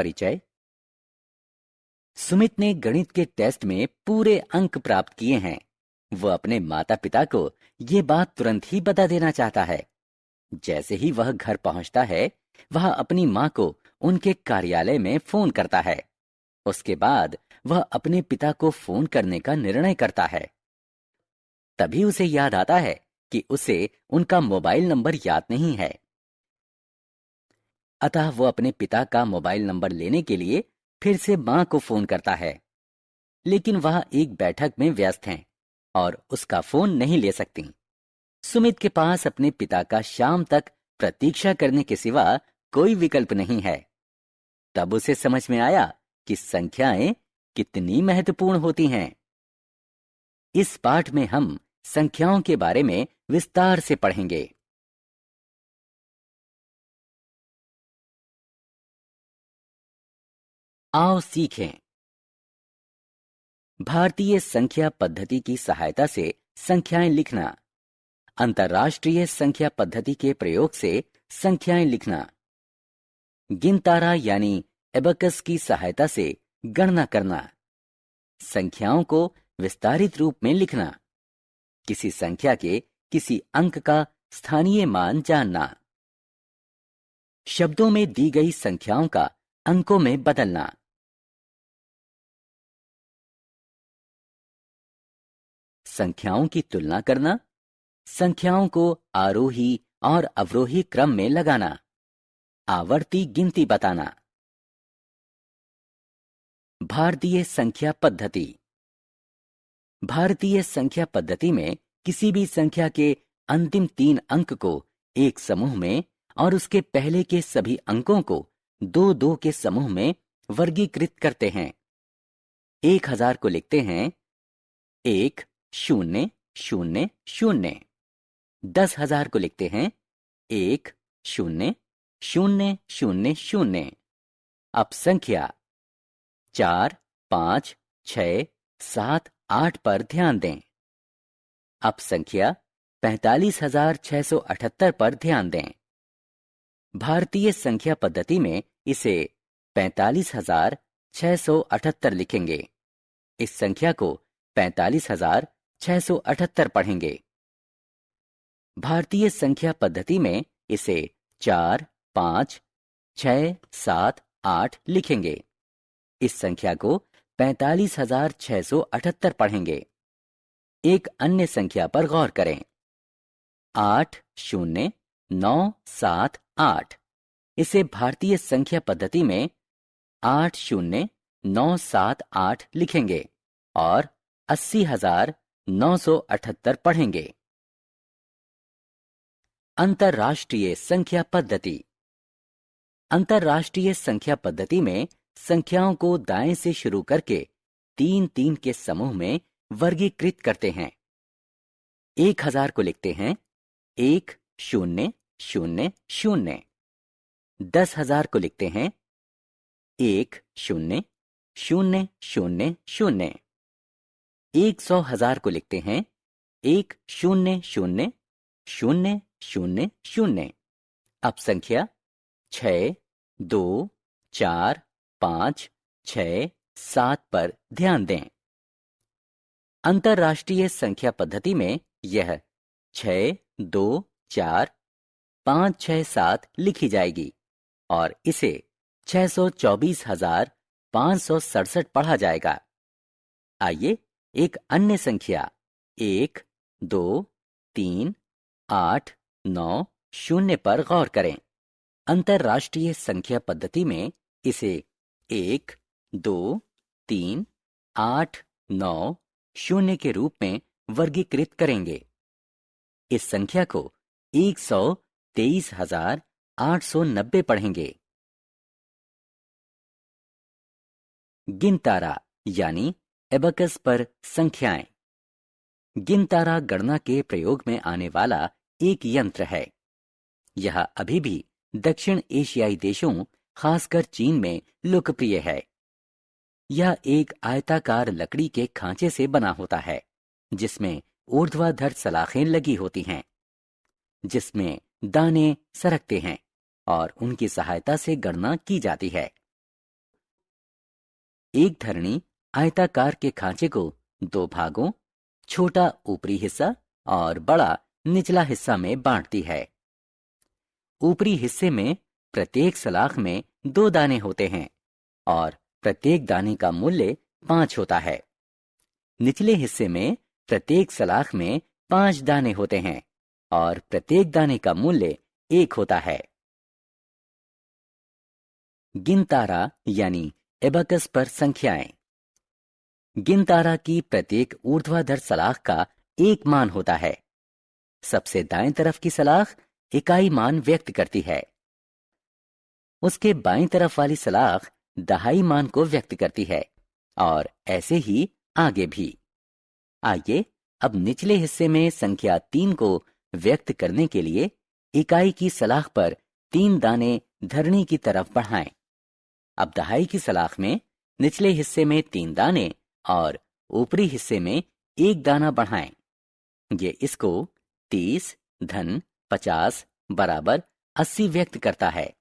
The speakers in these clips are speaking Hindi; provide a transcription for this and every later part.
परिचय। सुमित ने गणित के टेस्ट में पूरे अंक प्राप्त किए हैं। वह अपने माता पिता को ये बात तुरंत ही बता देना चाहता है। जैसे ही वह घर पहुंचता है, वह अपनी माँ को उनके कार्यालय में फोन करता है। उसके बाद वह अपने पिता को फोन करने का निर्णय करता है। तभी उसे याद आता है कि उसे उनका मोबाइल नंबर याद नहीं है। अतः वो अपने पिता का मोबाइल नंबर लेने के लिए फिर से माँ को फोन करता है, लेकिन वह एक बैठक में व्यस्त हैं और उसका फोन नहीं ले सकती। सुमित के पास अपने पिता का शाम तक प्रतीक्षा करने के सिवा कोई विकल्प नहीं है। तब उसे समझ में आया कि संख्याएं कितनी महत्वपूर्ण होती हैं। इस पाठ में हम संख्याओं के बारे में विस्तार से पढ़ेंगे। आओ सीखें। भारतीय संख्या पद्धति की सहायता से संख्याएं लिखना। अंतर्राष्ट्रीय संख्या पद्धति के प्रयोग से संख्याएं लिखना। गिनतारा यानी एबकस की सहायता से गणना करना। संख्याओं को विस्तारित रूप में लिखना। किसी संख्या के किसी अंक का स्थानीय मान जानना। शब्दों में दी गई संख्याओं का अंकों में बदलना। संख्याओं की तुलना करना। संख्याओं को आरोही और अवरोही क्रम में लगाना। आवर्ती गिनती बताना। भारतीय संख्या पद्धति। भारतीय संख्या पद्धति में किसी भी संख्या के अंतिम 3 अंक को एक समूह में और उसके पहले के सभी अंकों को 2-2 के समूह में वर्गीकृत करते हैं। 1000 को लिखते हैं 1 0 0 0। 10,000 को लिखते हैं 1 0 0 0 0। अब संख्या 4 5 6 7 8 पर ध्यान दें। अब संख्या 45,678 पर ध्यान दें। भारतीय संख्या पद्धति में इसे 45,678 लिखेंगे। इस संख्या को 45,678 पढ़ेंगे। भारतीय संख्या पद्धति में इसे 4 5 6 7 8 लिखेंगे। इस संख्या को 45,678 पढ़ेंगे। एक अन्य संख्या पर गौर करें। 8 0 9 7 8। इसे भारतीय संख्या पद्धति में 8 0 9 7 8 लिखेंगे और 80,978 पढ़ेंगे। अंतर्राष्ट्रीय संख्या पद्धति। अंतर्राष्ट्रीय संख्या पद्धति में संख्याओं को दाएं से शुरू करके 3-3 के समूह में वर्गीकृत करते हैं। 1000 को लिखते हैं 1 0 0 0। 10,000 को लिखते हैं 1 0 0 0 0। 100,000 को लिखते हैं 1 0 0 0 0 0। अब संख्या 6 2 4 5 6 7 पर ध्यान दें। अंतर्राष्ट्रीय संख्या पद्धति में यह 6 2 4 5 6 7 लिखी जाएगी और इसे 624,567 पढ़ा जाएगा। आइए एक अन्य संख्या 1 2 3 8 9 0 पर गौर करें। अंतर्राष्ट्रीय संख्या पद्धति में इसे 1 2 3 8 9 0 के रूप में वर्गीकृत करेंगे। इस संख्या को 123,890 पढ़ेंगे। गिनतारा यानी एबकस पर संख्याएं। गिनतारा गणना के प्रयोग में आने वाला एक यंत्र है। यह अभी भी दक्षिण एशियाई देशों, खासकर चीन में लोकप्रिय है। यह एक आयताकार लकड़ी के खांचे से बना होता है, जिसमें ऊर्ध्वाधर सलाखें लगी होती हैं, जिसमें दाने सरकते हैं और उनकी सहायता से गणना की जाती है। एक धरनी आयताकार के खांचे को दो भागों, छोटा ऊपरी हिस्सा और बड़ा निचला हिस्सा में बांटती है। ऊपरी हिस्से में प्रत्येक सलाख में 2 दाने होते हैं और प्रत्येक दाने का मूल्य 5 होता है। निचले हिस्से में प्रत्येक सलाख में 5 दाने होते हैं और प्रत्येक दाने का मूल्य 1 होता है। गिनतारा यानी एबकस पर संख्याएं। गिनतारा की प्रत्येक ऊर्ध्वाधर सलाख का एक मान होता है। सबसे दाएं तरफ की सलाख इकाई मान व्यक्त करती है। उसके बाईं तरफ वाली सलाख दहाई मान को व्यक्त करती है और ऐसे ही आगे भी। आइए अब निचले हिस्से में संख्या 3 को व्यक्त करने के लिए इकाई की सलाख पर 3 दाने धरनी की तरफ बढ़ाएं। अब दहाई की सलाख में निचले हिस्से में 3 दाने और ऊपरी हिस्से में 1 दाना बढ़ाएं। ये इसको 30 धन 50 बराबर 80 व्यक्त करता है।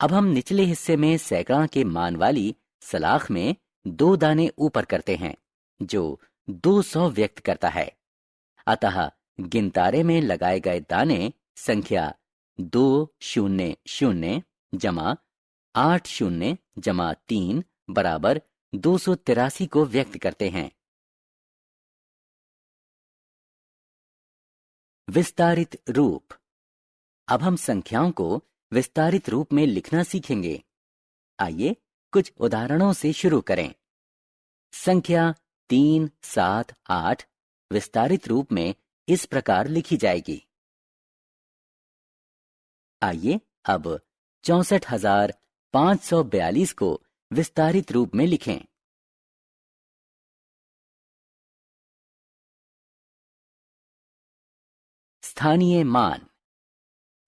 अब हम निचले हिस्से में सैकड़ा के मान वाली सलाख में 2 दाने ऊपर करते हैं जो 200 व्यक्त करता है। अतः गिनतारे में लगाए गए दाने संख्या 200 जमा 80 जमा 3 बराबर 283 को व्यक्त करते हैं। विस्तारित रूप। अब हम संख्याओं को विस्तारित रूप में लिखना सीखेंगे। आइए कुछ उदाहरणों से शुरू करें। संख्या 3, 7, 8 विस्तारित रूप में इस प्रकार लिखी जाएगी। आइए अब 64,542 को विस्तारित रूप में लिखें। स्थानीय मान।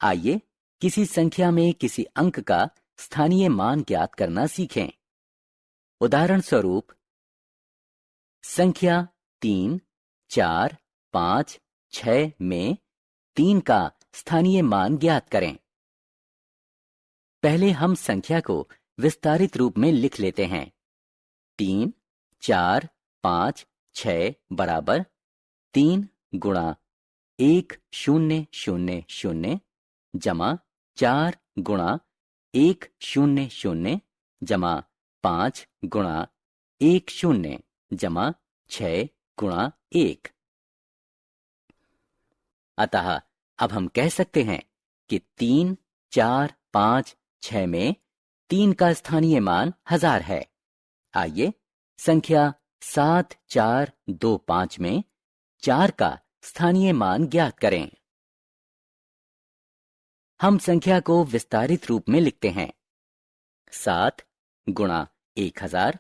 आइए किसी संख्या में किसी अंक का स्थानीय मान ज्ञात करना सीखें। उदाहरण स्वरूप संख्या 3, 4, 5, 6 में 3 का स्थानीय मान ज्ञात करें। पहले हम संख्या को विस्तारित रूप में लिख लेते हैं। 3, 4, 5, 6 बराबर 3 गुणा 1, 0, 0, 0 जमा 4 गुणा 1, 0, 0 जमा 5 गुणा 1, 0 जमा 6 गुणा 1। अतः अब हम कह सकते हैं कि 3, 4, 5, 6 में 3 का स्थानीय मान 1000 है। आइए संख्या 7, 4, 2, 5 में 4 का स्थानीय मान ज्ञात करें। हम संख्या को विस्तारित रूप में लिखते हैं। 7 गुणा 1000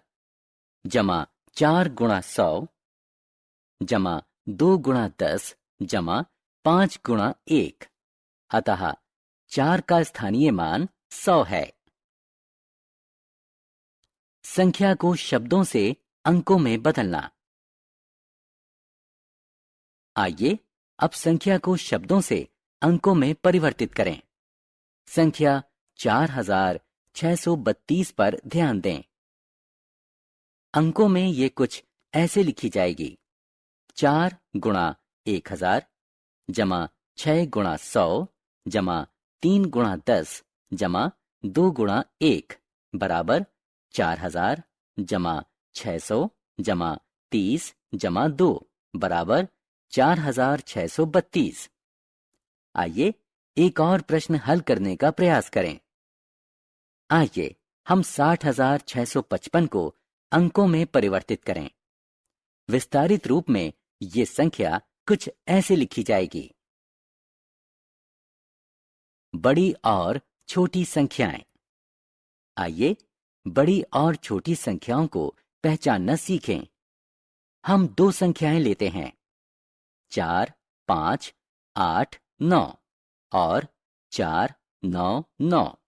जमा 4 गुणा 100 जमा 2 गुणा 10 जमा 5 गुणा 1। अतः 4 का स्थानीय मान 100 है। संख्या को शब्दों से अंकों में बदलना। आइए अब संख्या को शब्दों से अंकों में परिवर्तित करें। संख्या 4632 पर ध्यान दें। अंकों में ये कुछ ऐसे लिखी जाएगी। 4 गुणा 1000 जमा 6 गुणा 100 जमा 3 गुणा 10 जमा 2 गुणा 1 बराबर 4000 जमा 600 जमा 30 जमा 2 बराबर 4632। आइए एक और प्रश्न हल करने का प्रयास करें। आइए हम 60,655 को अंकों में परिवर्तित करें। विस्तारित रूप में ये संख्या कुछ ऐसे लिखी जाएगी। बड़ी और छोटी संख्याएं। आइए बड़ी और छोटी संख्याओं को पहचानना सीखें। हम 2 संख्याएं लेते हैं, 4, 5, 8, 9 और 4, 9, 9।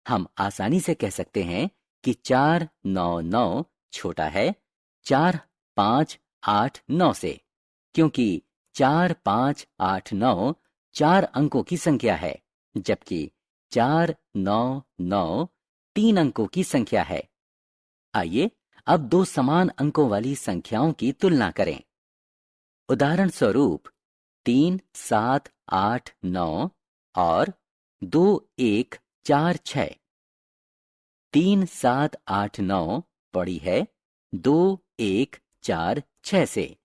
हम आसानी से कह सकते हैं कि 4, 9, 9 छोटा है 4, 5, 8, 9 से, क्योंकि 4, 5, 8, 9 4 अंकों की संख्या है, जबकि 4, 9, 9 3 अंकों की संख्या है। आइए अब दो समान अंकों वाली संख्याओं की तुलना करें। उदाहरण स्वरूप 3, 7, 8, 9 और 2, 1, 4, 6। 3, 7, 8, 9 बड़ी है 2, 1, 4, 6 से,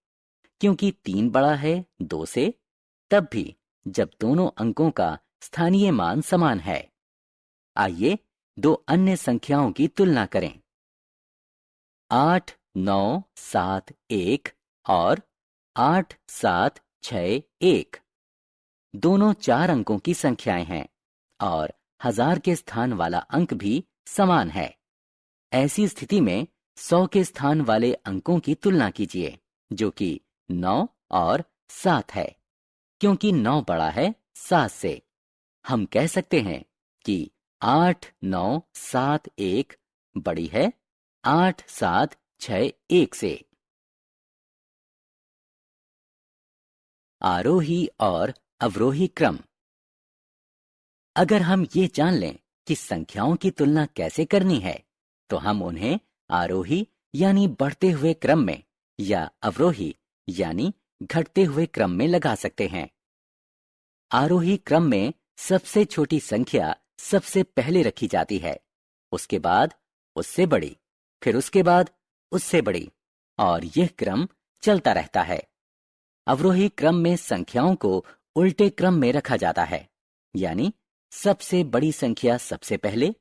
क्योंकि 3 बड़ा है 2 से, तब भी जब दोनों अंकों का स्थानीय मान समान है। आइए दो अन्य संख्याओं की तुलना करें। 8, 9, 7, 1 और 8, 7, 6, 1 दोनों 4 अंकों की संख्याएं हैं और 1000 के स्थान वाला अंक भी समान है। ऐसी स्थिति में 100 के स्थान वाले अंकों की तुलना कीजिए, जो कि 9 और 7 है। क्योंकि 9 बड़ा है 7 से, हम कह सकते हैं कि 8, 9, 7, 1 बड़ी है 8, 7, 6, 1 से। आरोही और अवरोही क्रम। अगर हम ये जान लें कि संख्याओं की तुलना कैसे करनी है, तो हम उन्हें आरोही यानी बढ़ते हुए क्रम में या अवरोही यानी घटते हुए क्रम में लगा सकते हैं। आरोही क्रम में सबसे छोटी संख्या सबसे पहले रखी जाती है, उसके बाद उससे बड़ी, फिर उसके बाद उससे बड़ी, और यह क्रम चलता रहता है। अवरोही क्रम में संख्याओं को उल्टे क्रम में रखा जाता है, यानी सबसे बड़ी संख्या सबसे पहले।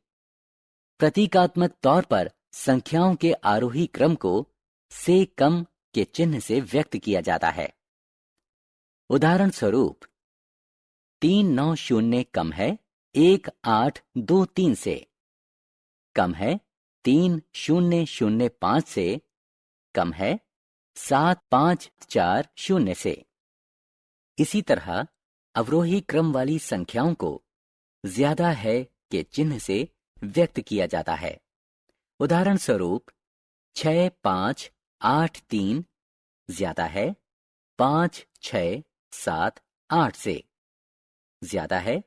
प्रतीकात्मक तौर पर संख्याओं के आरोही क्रम को से कम के चिन्ह से व्यक्त किया जाता है। उदाहरण स्वरूप 390 कम है 1823 से, कम है 3005 से, कम है 7540 से। इसी तरह अवरोही क्रम वाली संख्याओं को ज्यादा है के चिन्ह से व्यक्त किया जाता है। उदाहरण स्वरूप 6583 ज्यादा है 5678 से, ज्यादा है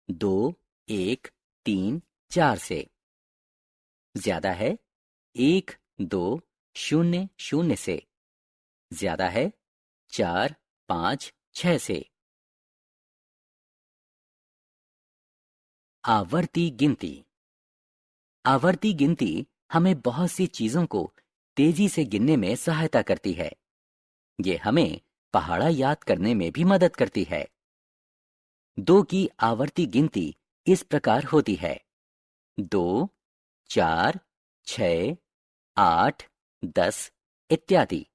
2134 से, ज्यादा है 1200 से, ज्यादा है 456 से। आवर्ती गिनती। आवर्ती गिनती हमें बहुत सी चीजों को तेजी से गिनने में सहायता करती है। ये हमें पहाड़ा याद करने में भी मदद करती है। 2 की आवर्ती गिनती इस प्रकार होती है 2, 4, 6, 8, 10 इत्यादि।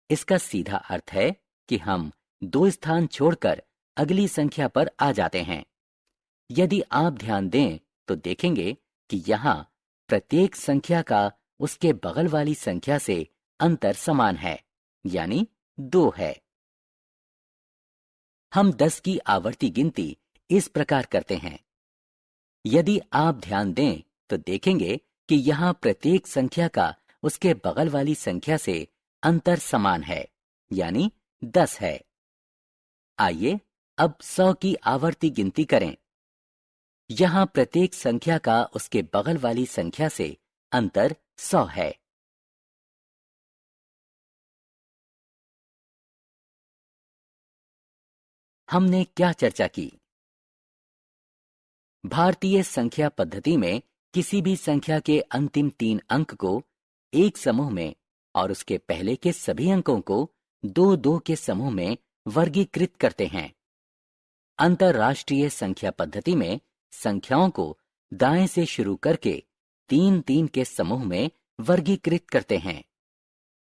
इसका सीधा अर्थ है कि हम 2 स्थान छोड़कर अगली संख्या पर आ जाते हैं। यदि आप ध्यान दें तो देखेंगे कि यहाँ प्रत्येक संख्या का उसके बगल वाली संख्या से अंतर समान है, यानी 2 है। हम 10 की आवर्ती गिनती इस प्रकार करते हैं। यदि आप ध्यान दें तो देखेंगे कि यहाँ प्रत्येक संख्या का उसके बगल वाली संख्या से अंतर समान है, यानी 10 है। आइए अब 100 की आवर्ती गिनती करें। यहाँ प्रत्येक संख्या का उसके बगल वाली संख्या से अंतर 100 है। हमने क्या चर्चा की? भारतीय संख्या पद्धति में किसी भी संख्या के अंतिम 3 अंक को एक समूह में और उसके पहले के सभी अंकों को 2-2 के समूह में वर्गीकृत करते हैं। अंतरराष्ट्रीय संख्या पद्धति में संख्याओं को दाएं से शुरू करके 3-3 के समूह में वर्गीकृत करते हैं।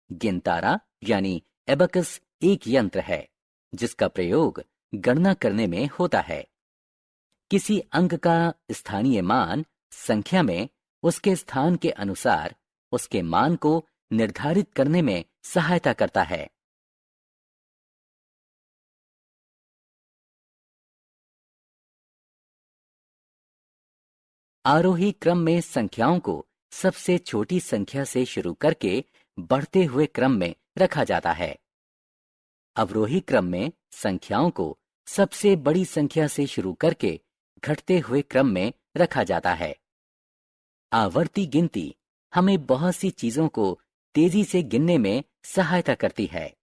गिनतारा यानी एबकस एक यंत्र है जिसका प्रयोग गणना करने में होता है। किसी अंक का स्थानीय मान संख्या में उसके स्थान के अनुसार उसके मान को निर्धारित करने में सहायता करता है। आरोही क्रम में संख्याओं को सबसे छोटी संख्या से शुरू करके बढ़ते हुए क्रम में रखा जाता है। अवरोही क्रम में संख्याओं को सबसे बड़ी संख्या से शुरू करके घटते हुए क्रम में रखा जाता है। आवर्ती गिनती हमें बहुत सी चीजों को तेजी से गिनने में सहायता करती है।